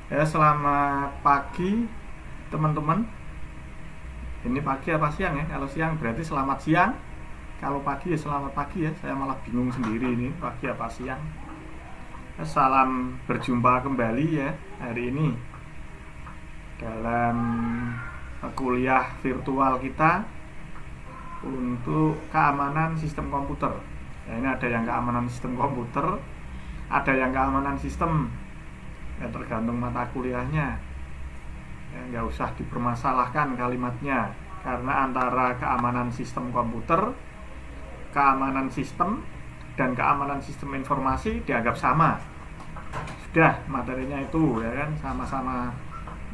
Ya, selamat pagi teman-teman. Ini pagi apa siang ya? Kalau siang berarti selamat siang. Kalau pagi ya selamat pagi ya. Saya malah bingung sendiri ini pagi apa siang. Ya, salam berjumpa kembali ya hari ini dalam kuliah virtual kita untuk keamanan sistem komputer. Ya, ini ada yang keamanan sistem komputer, ada yang keamanan sistem. Ya, tergantung mata kuliahnya. Ya, nggak usah dipermasalahkan kalimatnya karena antara keamanan sistem komputer, keamanan sistem, dan keamanan sistem informasi dianggap sama. Sudah materinya itu ya kan, sama-sama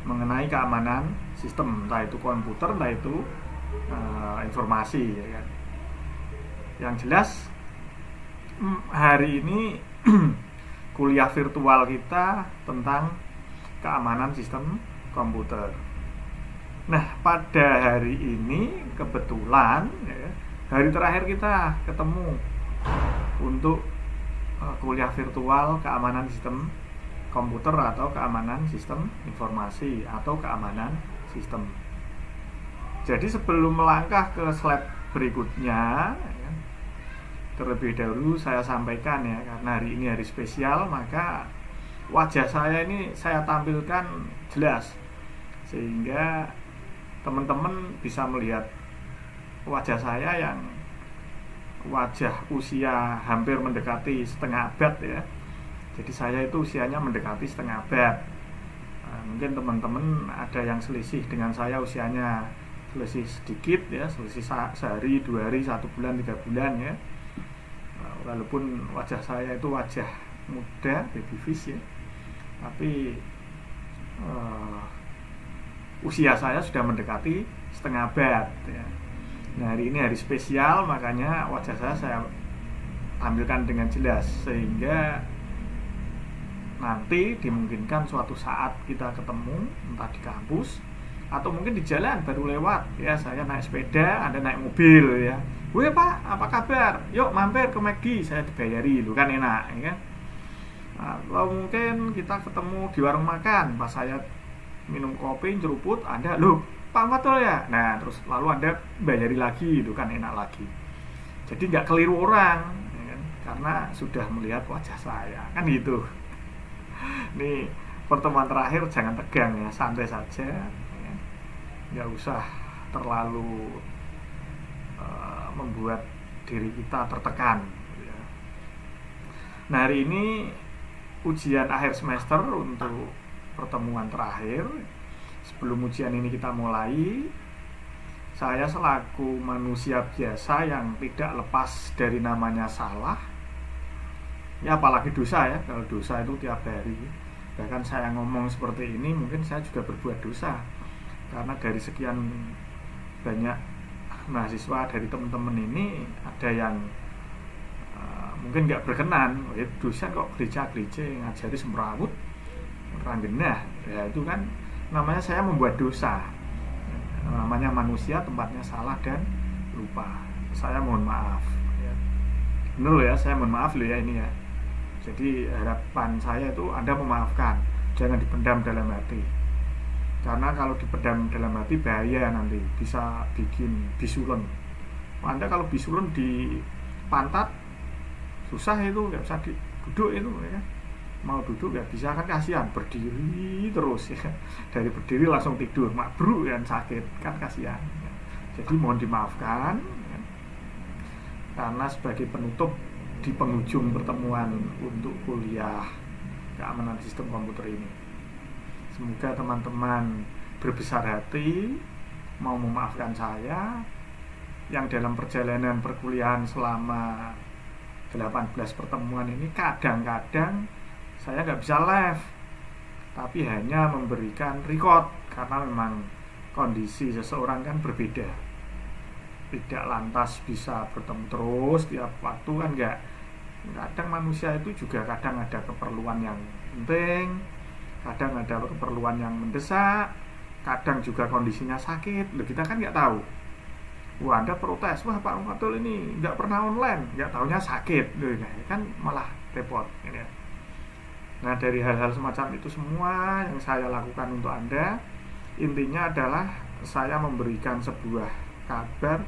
mengenai keamanan sistem, entah itu komputer, entah itu informasi ya kan. Yang jelas hari ini kuliah virtual kita tentang keamanan sistem komputer. Nah, pada hari ini kebetulan ya, hari terakhir kita ketemu untuk kuliah virtual keamanan sistem komputer atau keamanan sistem informasi atau keamanan sistem. Jadi sebelum melangkah ke slide berikutnya, ya, terlebih dahulu saya sampaikan ya, karena hari ini hari spesial, maka wajah saya ini saya tampilkan jelas sehingga teman-teman bisa melihat wajah saya yang wajah usia hampir mendekati setengah abad ya. Jadi saya itu usianya mendekati setengah abad. Mungkin teman-teman ada yang selisih dengan saya usianya selisih sedikit ya, selisih sehari, 2 hari, 1 bulan, 3 bulan ya. Walaupun wajah saya itu wajah muda, baby face ya, tapi usia saya sudah mendekati setengah abad ya. Nah, hari ini hari spesial, makanya wajah saya tampilkan dengan jelas sehingga nanti dimungkinkan suatu saat kita ketemu entah di kampus atau mungkin di jalan baru lewat ya, saya naik sepeda, Anda naik mobil ya. "Weh Pak, apa kabar? Yuk mampir ke McD, saya dibayari." Lu kan enak ya. Atau mungkin kita ketemu di warung makan, pas saya minum kopi nyeruput, Anda, "Loh, Pak Fatul ya?" Nah, terus lalu Anda bayari lagi, itu kan enak lagi. Jadi nggak keliru orang ya kan? Karena sudah melihat wajah saya kan gitu. Nih, pertemuan terakhir jangan tegang ya, santai saja ya. Nggak usah terlalu membuat diri kita tertekan ya. Nah, hari ini ujian akhir semester untuk pertemuan terakhir. Sebelum ujian ini kita mulai, saya selaku manusia biasa yang tidak lepas dari namanya salah ya, apalagi dosa ya. Kalau dosa itu tiap hari, bahkan saya ngomong seperti ini mungkin saya juga berbuat dosa, karena dari sekian banyak mahasiswa dari teman-teman ini ada yang mungkin nggak berkenan, dosen kok gereja-gereja ngajari semrawut ranggenah ya, itu kan namanya saya membuat dosa. Namanya manusia, tempatnya salah dan lupa. Saya mohon maaf ya. Bener ya, saya mohon maaf loh ya ini ya. Jadi harapan saya itu Anda memaafkan, jangan dipendam dalam hati. Karena kalau dipendam dalam hati bahaya, nanti bisa bikin bisulun. Anda kalau bisulun di pantat susah, itu nggak bisa duduk itu ya. Mau duduk nggak bisa kan, kasihan, berdiri terus ya, dari berdiri langsung tidur mabruk kan, sakit kan, kasihan ya. Jadi mohon dimaafkan ya. Karena sebagai penutup di penghujung pertemuan untuk kuliah keamanan sistem komputer ini, semoga teman-teman berbesar hati mau memaafkan saya yang dalam perjalanan perkuliahan selama 18 pertemuan ini kadang-kadang saya nggak bisa live, tapi hanya memberikan record karena memang kondisi seseorang kan berbeda, tidak lantas bisa bertemu terus tiap waktu kan, nggak. Kadang manusia itu juga kadang ada keperluan yang penting, kadang ada keperluan yang mendesak, kadang juga kondisinya sakit. Loh, kita kan nggak tahu. Wah, Anda protes, "Wah Pak Fatul ini nggak pernah online," nggak tahunya sakit. Loh, kan malah repot ya. Nah, dari hal-hal semacam itu semua yang saya lakukan untuk Anda, intinya adalah saya memberikan sebuah kabar,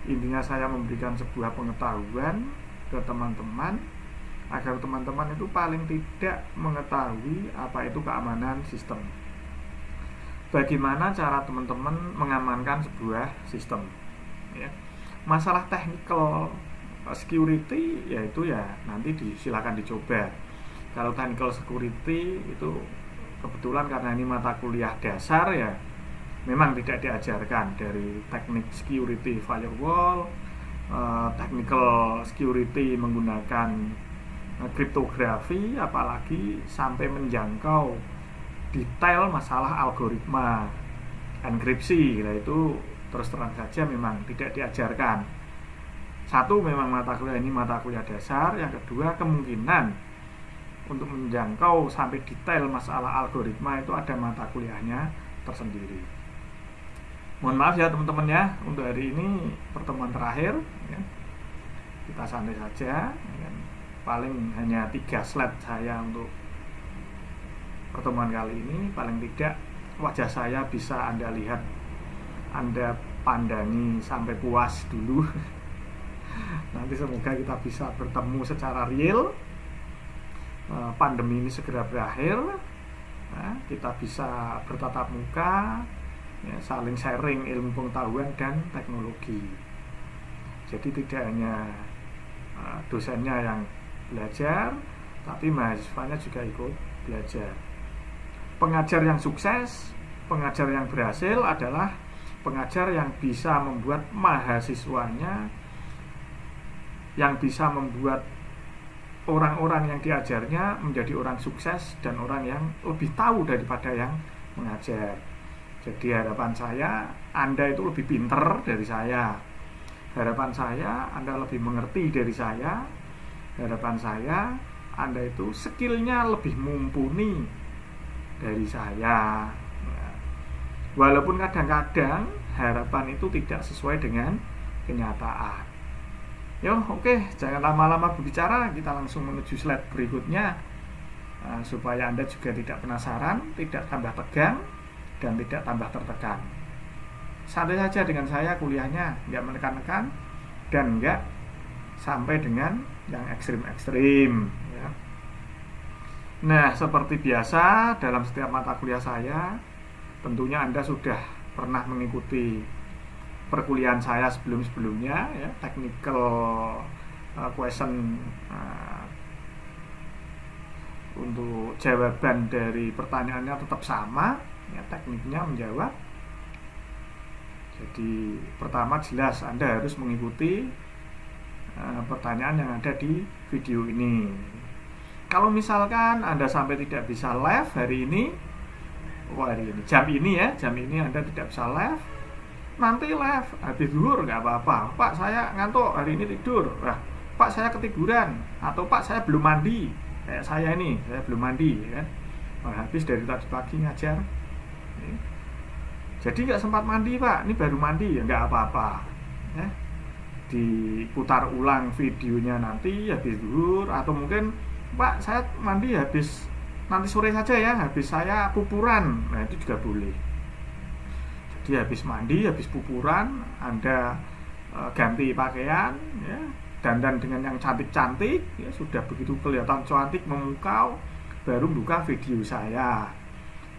intinya saya memberikan sebuah pengetahuan ke teman-teman agar teman-teman itu paling tidak mengetahui apa itu keamanan sistem. Bagaimana cara teman-teman mengamankan sebuah sistem, ya. Masalah technical security yaitu ya nanti silakan dicoba. Kalau technical security itu kebetulan karena ini mata kuliah dasar ya, memang tidak diajarkan dari teknik security firewall, technical security menggunakan kriptografi, apalagi sampai menjangkau detail masalah algoritma enkripsi. Nah, itu terus terang saja memang tidak diajarkan. Satu, memang mata kuliah ini mata kuliah dasar. Yang kedua, kemungkinan untuk menjangkau sampai detail masalah algoritma itu ada mata kuliahnya tersendiri. Mohon maaf ya teman-teman ya, untuk hari ini pertemuan terakhir ya. Kita santai saja ya. Paling hanya 3 slide saya untuk pertemuan kali ini. Paling tidak wajah saya bisa Anda lihat, Anda pandangi sampai puas dulu. Nanti semoga kita bisa bertemu secara real, pandemi ini segera berakhir, nah, kita bisa bertatap muka ya, saling sharing ilmu pengetahuan dan teknologi. Jadi tidak hanya dosennya yang belajar, tapi mahasiswanya juga ikut belajar. Pengajar yang sukses, pengajar yang berhasil adalah pengajar yang bisa membuat mahasiswanya, yang bisa membuat orang-orang yang diajarnya menjadi orang sukses dan orang yang lebih tahu daripada yang mengajar. Jadi harapan saya Anda itu lebih pinter dari saya. Harapan saya Anda lebih mengerti dari saya. Harapan saya Anda itu skillnya lebih mumpuni dari saya. Walaupun kadang-kadang harapan itu tidak sesuai dengan kenyataan. Yo, oke, jangan lama-lama berbicara, kita langsung menuju slide berikutnya, supaya Anda juga tidak penasaran, tidak tambah tegang, dan tidak tambah tertekan. Santai saja dengan saya kuliahnya, nggak menekan-nekan dan nggak sampai dengan yang ekstrim-ekstrim ya. Nah, seperti biasa dalam setiap mata kuliah saya, tentunya Anda sudah pernah mengikuti perkuliahan saya sebelum-sebelumnya ya, technical question, untuk jawaban dari pertanyaannya tetap sama ya, tekniknya menjawab. Jadi pertama jelas Anda harus mengikuti pertanyaan yang ada di video ini. Kalau misalkan Anda sampai tidak bisa live hari ini, jam ini Anda tidak bisa live, nanti live habis zuhur nggak apa-apa. Pak, saya ngantuk hari ini tidur. Nah, Pak, saya ketiduran, atau Pak, saya belum mandi. Kayak saya ini, saya belum mandi ya. Habis dari tadi pagi ngajar. Jadi nggak sempat mandi Pak, ini baru mandi, ya nggak apa-apa ya. Diputar ulang videonya nanti habis zuhur, atau mungkin Pak, saya mandi habis nanti sore saja ya, habis saya pupuran. Nah, itu juga boleh. Jadi habis mandi, habis pupuran, Anda ganti pakaian ya, dandan dengan yang cantik-cantik ya, sudah begitu kelihatan cantik memukau, baru buka video saya,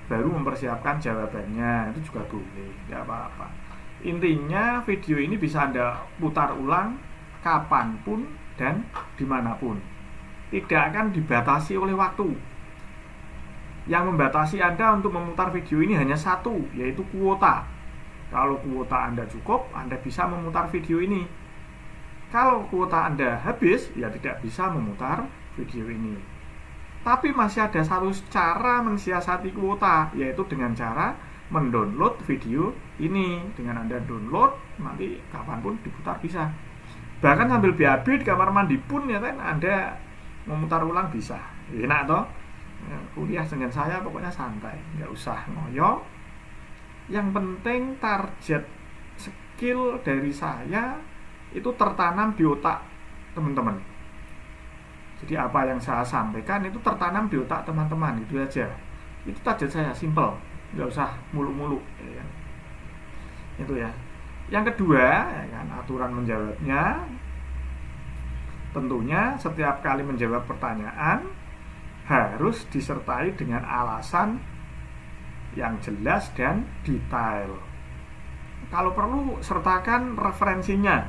baru mempersiapkan jawabannya. Itu juga boleh, nggak apa-apa. Intinya video ini bisa Anda putar ulang kapanpun dan dimanapun, tidak akan dibatasi oleh waktu. Yang membatasi Anda untuk memutar video ini hanya satu, yaitu kuota. Kalau kuota Anda cukup, Anda bisa memutar video ini. Kalau kuota Anda habis, ya tidak bisa memutar video ini. Tapi masih ada satu cara mensiasati kuota, yaitu dengan cara mendownload video ini. Dengan Anda download, nanti kapanpun diputar bisa. Bahkan sambil BAB di kamar mandi pun ya kan, Anda memutar ulang bisa. Enak toh? Ya, kuliah dengan saya pokoknya santai, nggak usah ngoyo. Yang penting target skill dari saya itu tertanam di otak teman-teman. Jadi apa yang saya sampaikan itu tertanam di otak teman-teman, gitu aja. Itu target saya, simple, nggak usah mulu-mulu, ya kan? Itu ya. Yang kedua, ya kan, aturan menjawabnya. Tentunya setiap kali menjawab pertanyaan harus disertai dengan alasan yang jelas dan detail. Kalau perlu sertakan referensinya.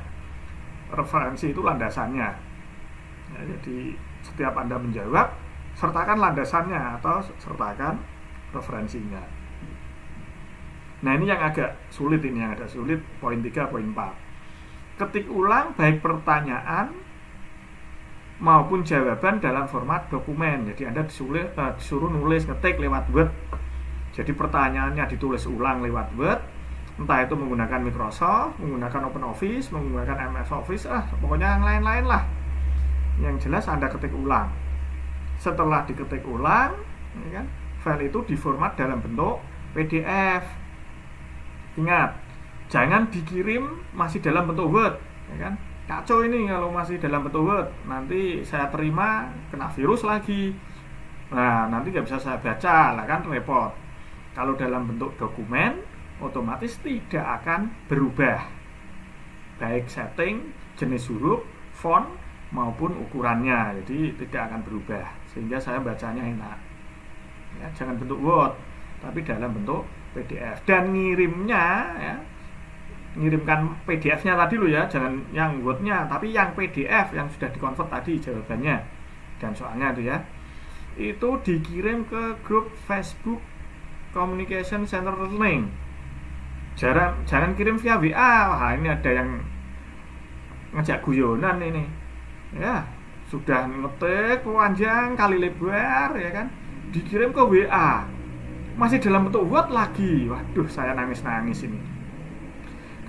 Referensi itu landasannya. Ya, jadi setiap Anda menjawab, sertakan landasannya atau sertakan referensinya. Nah, ini yang agak sulit, poin 3, poin 4. Ketik ulang baik pertanyaan maupun jawaban dalam format dokumen. Jadi Anda disuruh nulis, ngetik lewat Word. Jadi pertanyaannya ditulis ulang lewat Word, entah itu menggunakan Microsoft, menggunakan OpenOffice, menggunakan MS Office, pokoknya yang lain-lain lah. Yang jelas Anda ketik ulang. Setelah diketik ulang, ya kan, file itu diformat dalam bentuk PDF. Ingat, jangan dikirim masih dalam bentuk Word, ya kan? Kacau ini kalau masih dalam bentuk Word. Nanti saya terima kena virus lagi. Nah, nanti nggak bisa saya baca, lah kan repot. Kalau dalam bentuk dokumen, otomatis tidak akan berubah, baik setting, jenis huruf, font maupun ukurannya. Jadi tidak akan berubah, sehingga saya bacanya enak. Ya, jangan bentuk Word, tapi dalam bentuk PDF. Dan ngirimnya, ya, ngirimkan PDF-nya tadi loh ya, jangan yang Word-nya, tapi yang PDF yang sudah dikonvert tadi jawabannya dan soalnya itu ya. Itu dikirim ke grup Facebook Communication Center Learning. Jangan kirim via WA. Wah, ini ada yang ngejak guyonan ini. Ya, sudah ngetik panjang kali lebar, ya kan, dikirim ke WA. Masih dalam bentuk Word lagi. Waduh, saya nangis-nangis ini.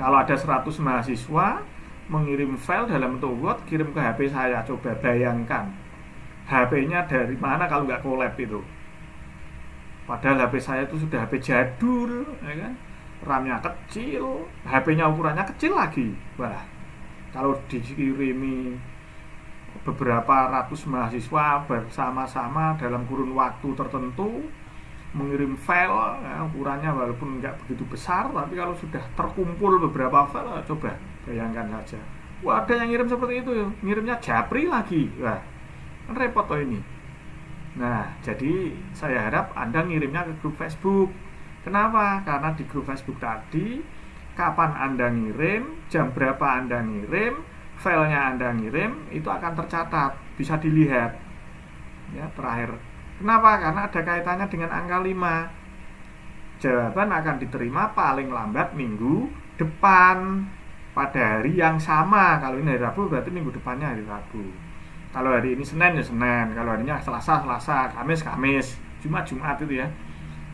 Kalau ada 100 mahasiswa mengirim file dalam bentuk Word, kirim ke HP saya, coba bayangkan HP-nya dari mana kalau nggak collab itu. Padahal HP saya itu sudah HP jadul, ya kan, RAM-nya kecil, HP-nya ukurannya kecil lagi. Wah, kalau dikirimi beberapa ratus mahasiswa bersama-sama dalam kurun waktu tertentu mengirim file, ya, ukurannya walaupun nggak begitu besar, tapi kalau sudah terkumpul beberapa file, coba bayangkan saja. Wah, ada yang ngirim seperti itu, ngirimnya japri lagi. Wah, kan repot toh ini. Nah, jadi saya harap Anda ngirimnya ke grup Facebook. Kenapa? Karena di grup Facebook tadi, kapan Anda ngirim, jam berapa Anda ngirim, filenya Anda ngirim, itu akan tercatat, bisa dilihat. Ya, terakhir. Kenapa? Karena ada kaitannya dengan angka 5. Jawaban akan diterima paling lambat minggu depan pada hari yang sama. Kalau ini hari Rabu, berarti minggu depannya hari Rabu. Kalau hari ini Senin ya Senin, kalau harinya Selasa, Kamis, Jumat itu ya.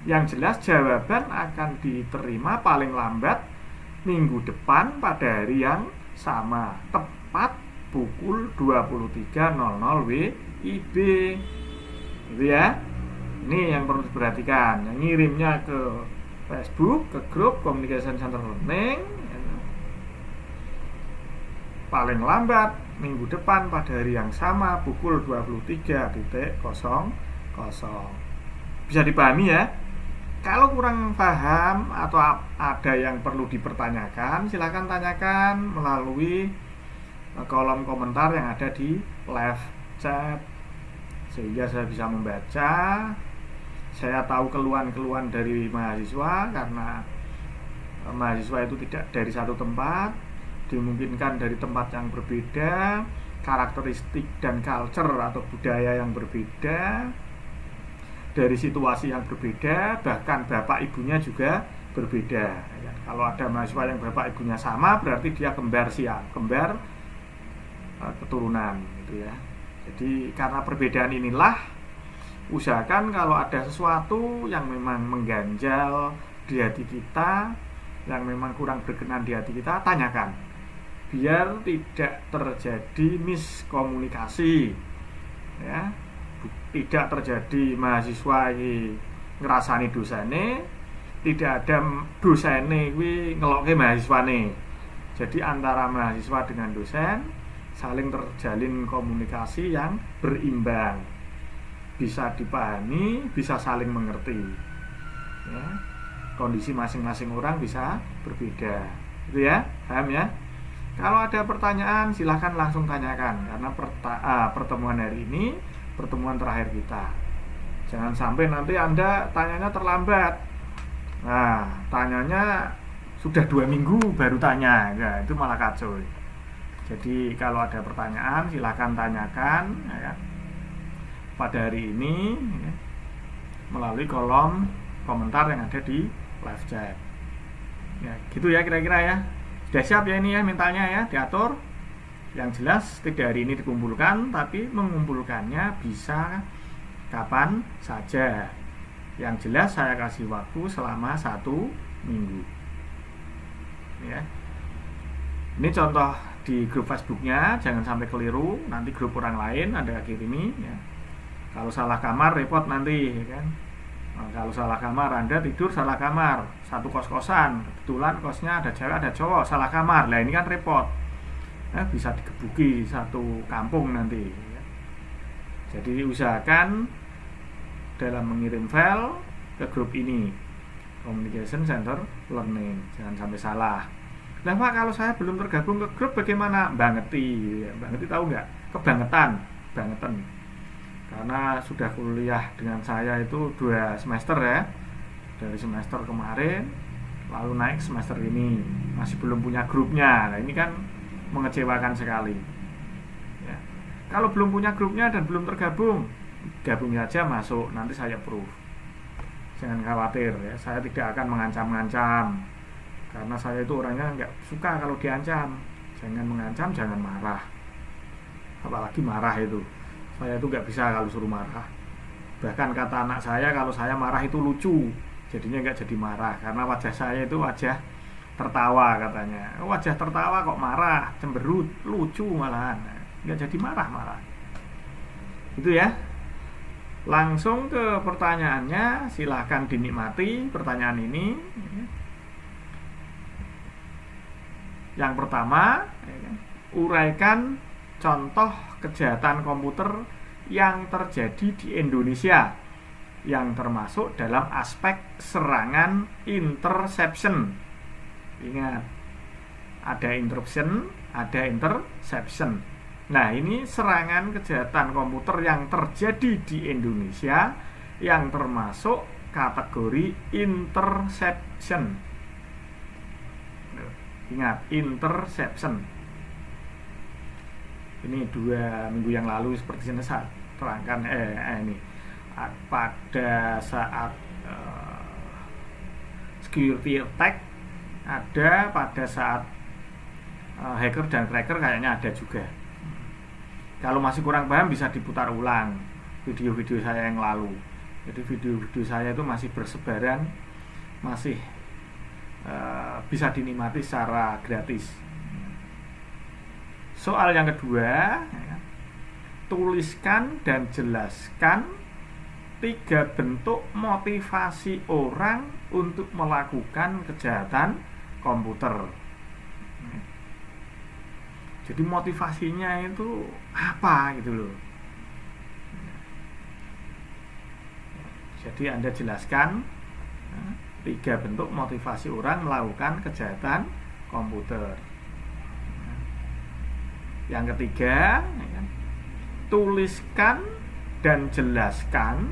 Yang jelas jawaban akan diterima paling lambat minggu depan pada hari yang sama, tepat pukul 23.00 WIB. Gitu ya. Ini yang perlu diperhatikan. Yang ngirimnya ke Facebook, ke grup Communication Center Learning, paling lambat minggu depan pada hari yang sama pukul 23.00. Bisa dipahami ya? Kalau kurang paham atau ada yang perlu dipertanyakan, silakan tanyakan melalui kolom komentar yang ada di live chat, sehingga saya bisa membaca. Saya tahu keluhan-keluhan dari mahasiswa, karena mahasiswa itu tidak dari satu tempat, dimungkinkan dari tempat yang berbeda, karakteristik dan culture atau budaya yang berbeda, dari situasi yang berbeda, bahkan bapak ibunya juga berbeda. Kalau ada mahasiswa yang bapak ibunya sama, berarti dia kembar keturunan, gitu ya. Jadi karena perbedaan inilah, usahakan kalau ada sesuatu yang memang mengganjal di hati kita, yang memang kurang berkenan di hati kita, tanyakan, biar tidak terjadi miskomunikasi, ya. Tidak terjadi mahasiswa ini ngerasani dosane, tidak ada dosane kuwi ngelokke mahasiswane. Jadi antara mahasiswa dengan dosen saling terjalin komunikasi yang berimbang, bisa dipahami, bisa saling mengerti ya. Kondisi masing-masing orang bisa berbeda itu ya, paham ya. Kalau ada pertanyaan silahkan langsung tanyakan, karena pertemuan hari ini pertemuan terakhir kita. Jangan sampai nanti Anda tanyanya terlambat. Nah, tanyanya sudah 2 minggu baru tanya, ya, itu malah kacau. Jadi kalau ada pertanyaan silahkan tanyakan ya, pada hari ini ya, melalui kolom komentar yang ada di live chat. Ya, gitu ya kira-kira ya. Sudah siap ya ini ya mentalnya ya, diatur. Yang jelas tidak hari ini dikumpulkan, tapi mengumpulkannya bisa kapan saja. Yang jelas saya kasih waktu selama 1 minggu. Ya. Ini contoh di grup Facebooknya, jangan sampai keliru. Nanti grup orang lain Anda kirimi. Ya. Kalau salah kamar repot nanti, ya kan? Nah, kalau salah kamar Anda tidur salah kamar, satu kos-kosan, kebetulan kosnya ada cewek ada cowok, salah kamar, lah ini kan repot. Bisa digebuki satu kampung nanti ya. Jadi usahakan dalam mengirim file ke grup ini, Communication Center Learning, jangan sampai salah. Nah Pak, kalau saya belum tergabung ke grup bagaimana? Bangeti ya. Bangeti tahu nggak? Kebangetan, bangetan. Karena sudah kuliah dengan saya itu 2 semester ya, dari semester kemarin lalu naik semester ini masih belum punya grupnya. Nah ini kan mengecewakan sekali ya. Kalau belum punya grupnya dan belum tergabung, gabung saja masuk, nanti saya approve. Jangan khawatir ya, saya tidak akan mengancam-ngancam, karena saya itu orangnya nggak suka kalau diancam. Jangan mengancam, jangan marah, apalagi marah itu. Saya itu nggak bisa kalau suruh marah. Bahkan kata anak saya, kalau saya marah itu lucu, jadinya nggak jadi marah, karena wajah saya itu wajah tertawa katanya. Wajah tertawa kok marah, cemberut, lucu malahan, nggak jadi marah-marah. Itu ya. Langsung ke pertanyaannya, silahkan dinikmati pertanyaan ini. Yang pertama, uraikan contoh kejahatan komputer yang terjadi di Indonesia yang termasuk dalam aspek serangan interception. Ingat, ada interruption, ada interception. Nah, ini serangan kejahatan komputer yang terjadi di Indonesia yang termasuk kategori interception. Ingat, interception. Ini 2 minggu yang lalu seperti ini saya terangkan ini pada saat security attack ada, pada saat hacker dan cracker kayaknya ada juga. Kalau masih kurang paham bisa diputar ulang video-video saya yang lalu. Jadi video-video saya itu masih bersebaran, masih bisa dinikmati secara gratis. Soal yang kedua, tuliskan dan jelaskan 3 bentuk motivasi orang untuk melakukan kejahatan komputer. Jadi motivasinya itu apa gitu loh. Jadi Anda jelaskan 3 bentuk motivasi orang melakukan kejahatan komputer. Yang ketiga, tuliskan dan jelaskan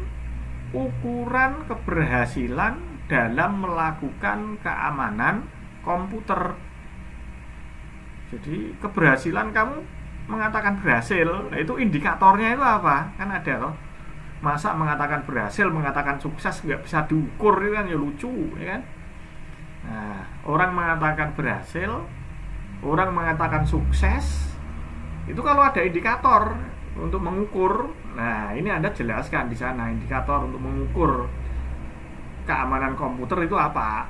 ukuran keberhasilan dalam melakukan keamanan komputer. Jadi keberhasilan kamu mengatakan berhasil, nah itu indikatornya itu apa? Kan ada loh. Masa mengatakan berhasil, mengatakan sukses nggak bisa diukur, itu kan ya lucu, ya kan? Nah, orang mengatakan berhasil, orang mengatakan sukses, itu kalau ada indikator untuk mengukur. Nah, ini Anda jelaskan di sana indikator untuk mengukur keamanan komputer itu apa.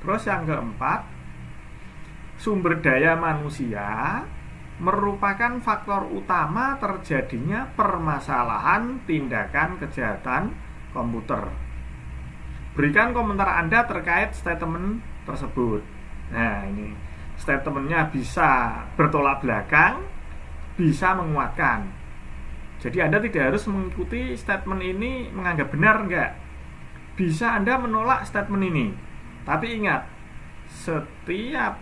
Terus yang keempat, sumber daya manusia merupakan faktor utama terjadinya permasalahan tindakan kejahatan komputer. Berikan komentar Anda terkait statement tersebut. Nah, ini Statementnya bisa bertolak belakang, bisa menguatkan. Jadi Anda tidak harus mengikuti statement ini menganggap benar, enggak. Bisa Anda menolak statement ini. Tapi ingat, setiap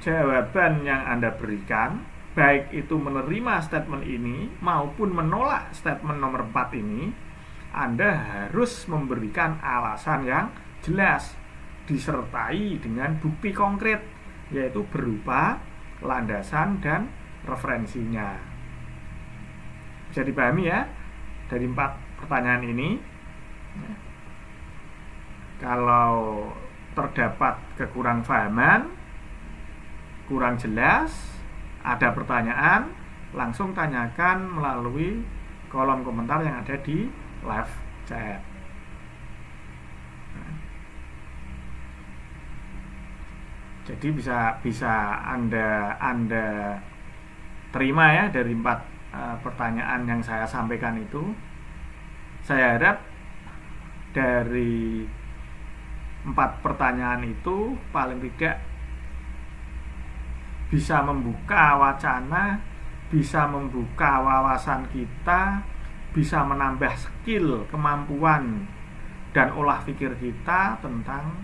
jawaban yang Anda berikan, baik itu menerima statement ini maupun menolak statement nomor 4 ini, Anda harus memberikan alasan yang jelas, disertai dengan bukti konkret, yaitu berupa landasan dan referensinya. Bisa dipahami ya dari 4 pertanyaan ini. Kalau terdapat kekurangpahaman, kurang jelas, ada pertanyaan, langsung tanyakan melalui kolom komentar yang ada di live chat. Jadi bisa Anda terima ya dari 4 pertanyaan yang saya sampaikan itu. Saya harap dari 4 pertanyaan itu paling tidak bisa membuka wacana, bisa membuka wawasan kita, bisa menambah skill, kemampuan, dan olah pikir kita tentang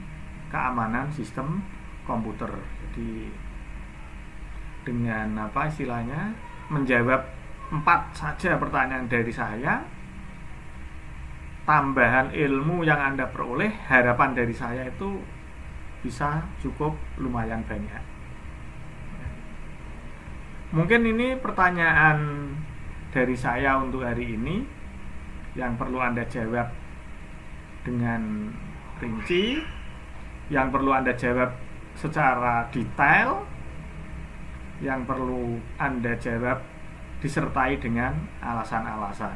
keamanan sistem komputer. Jadi dengan menjawab 4 saja pertanyaan dari saya, tambahan ilmu yang Anda peroleh, harapan dari saya itu bisa cukup lumayan banyak. Mungkin ini pertanyaan dari saya untuk hari ini yang perlu Anda jawab dengan rinci, yang perlu Anda jawab secara detail, yang perlu Anda jawab disertai dengan alasan-alasan.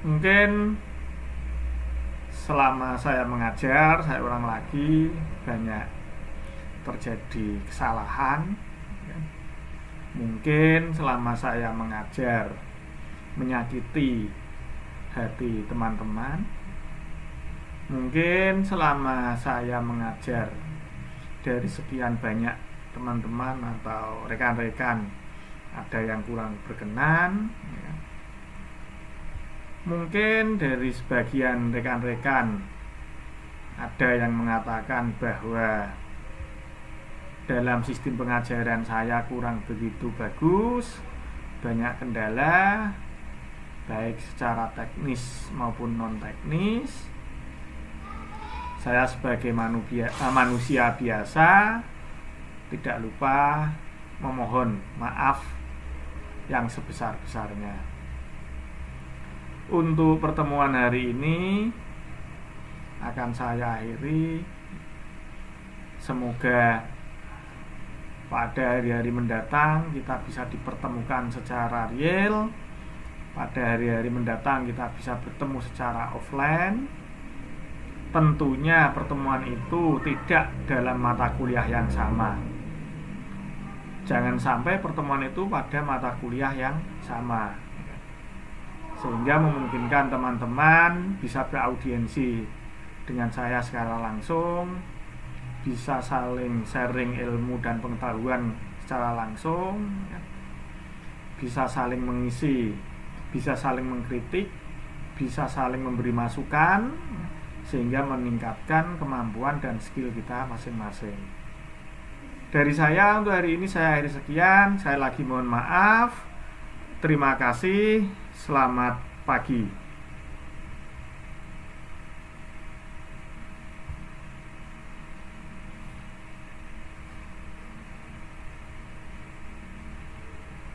Mungkin selama saya mengajar, saya ulang lagi, banyak terjadi kesalahan. Mungkin selama saya mengajar menyakiti hati teman-teman. Mungkin selama saya mengajar dari sekian banyak teman-teman atau rekan-rekan ada yang kurang berkenan ya. Mungkin dari sebagian rekan-rekan ada yang mengatakan bahwa dalam sistem pengajaran saya kurang begitu bagus, banyak kendala baik secara teknis maupun non teknis. Saya sebagai manusia biasa tidak lupa memohon maaf yang sebesar-besarnya. Untuk pertemuan hari ini akan saya akhiri. Semoga pada hari-hari mendatang kita bisa dipertemukan secara real. Pada hari-hari mendatang kita bisa bertemu secara offline. Tentunya pertemuan itu tidak dalam mata kuliah yang sama. Jangan sampai pertemuan itu pada mata kuliah yang sama, sehingga memungkinkan teman-teman bisa beraudiensi dengan saya secara langsung, bisa saling sharing ilmu dan pengetahuan secara langsung, bisa saling mengisi, bisa saling mengkritik, bisa saling memberi masukan, sehingga meningkatkan kemampuan dan skill kita masing-masing. Dari saya untuk hari ini saya akhiri sekian. Saya lagi mohon maaf. Terima kasih. Selamat pagi.